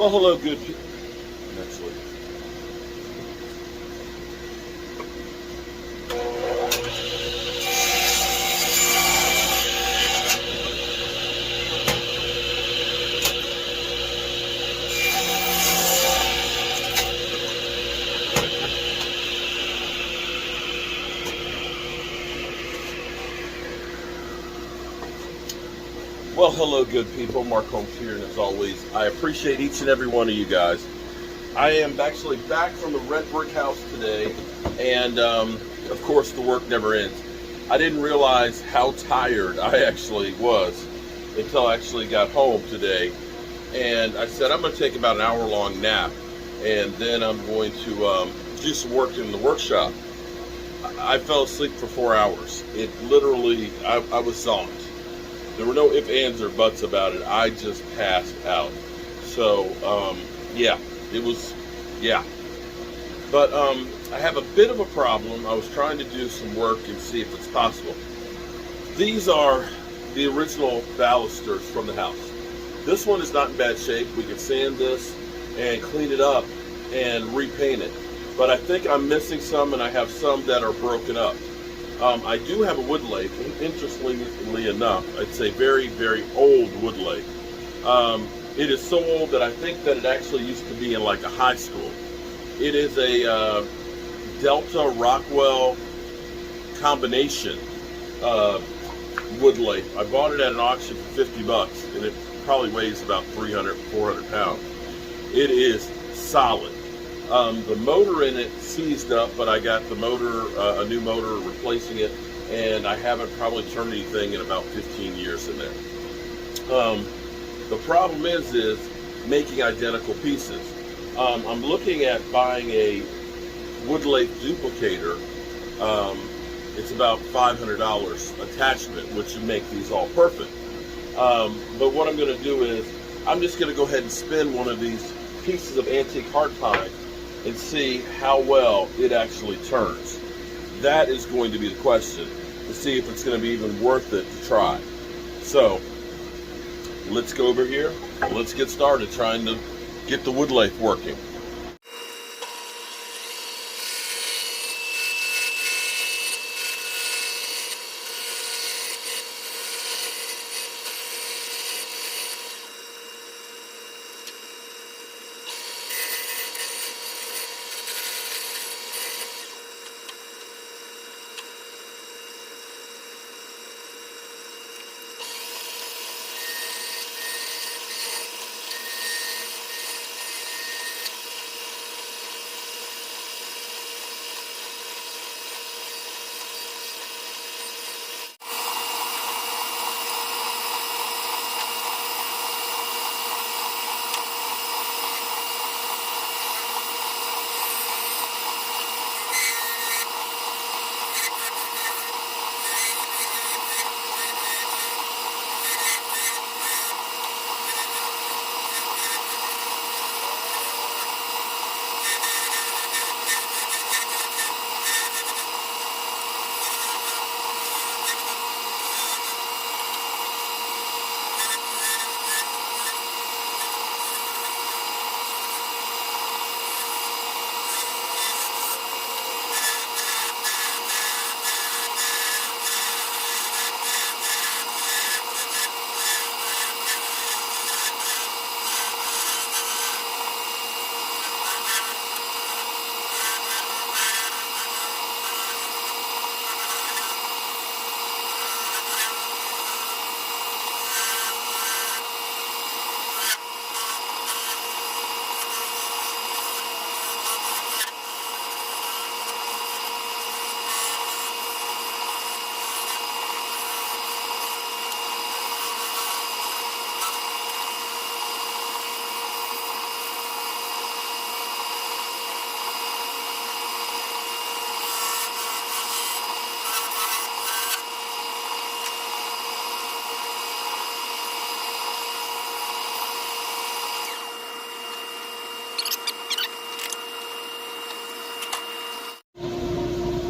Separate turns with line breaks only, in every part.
Well, hello, good people. Actually, well, hello, good people. Mark Holmes here, and as always, I appreciate each and every one of you guys. I am actually back from the red brick house today, and of course, the work never ends. I didn't realize how tired I actually was until I actually got home today, and I said I'm going to take about an hour-long nap, and then I'm going to do some work in the workshop. I fell asleep for 4 hours. It literally, I was zonked. There were no ifs, ands, or buts about it. I just passed out. So, yeah, it was, yeah. But I have a bit of a problem. I was trying to do some work and see if it's possible. These are the original balusters from the house. This one is not in bad shape. We can sand this and clean it up and repaint it. But I think I'm missing some, and I have some that are broken up. I do have a wood lathe, interestingly enough. It's a very, very old wood lathe. It is so old that I think that it actually used to be in like a high school. It is a Delta Rockwell combination wood lathe. I bought it at an auction for 50 bucks, and it probably weighs about 300, 400 pounds. It is solid. The motor in it seized up, but I got the motor, a new motor replacing it, and I haven't probably turned anything in about 15 years in there. The problem is making identical pieces. I'm looking at buying a wood lathe duplicator. It's about $500 attachment, which would make these all perfect. But what I'm going to do is I'm just going to go ahead and spin one of these pieces of antique hardpine and see how well it actually turns. That is going to be the question, to see if it's going to be even worth it to try. So let's go over here and let's get started trying to get the wood lathe working.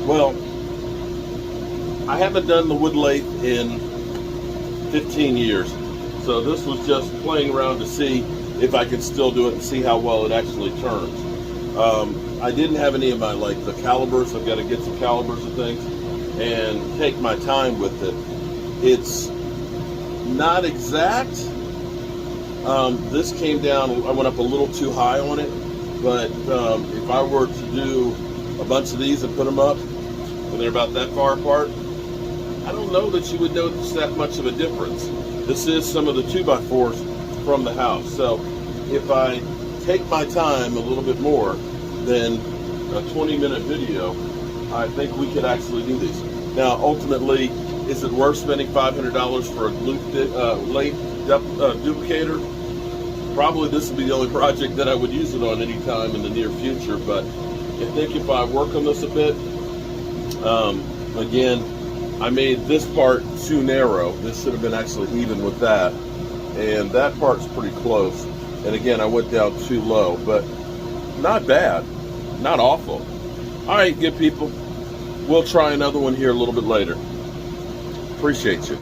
Well, I haven't done the wood lathe in 15 years, so this was just playing around to see if I can still do it and see how well it actually turns. I didn't have any of my, like, the calipers. I've got to get some calipers and things and take my time with it. It's not exact. This came down, I went up a little too high on it, but if I were to do a bunch of these and put them up, and they're about that far apart, I don't know that you would notice that much of a difference. This is some of the 2x4s from the house. So if I take my time a little bit more than a 20-minute video, I think we could actually do these. Now, ultimately, is it worth spending $500 for a lathe duplicator? Probably this would be the only project that I would use it on any time in the near future, but I think if I work on this a bit, again, I made this part too narrow. This should have been actually even with that, and that part's pretty close. And again, I went down too low, but not bad, not awful. All right, good people. We'll try another one here a little bit later. Appreciate you.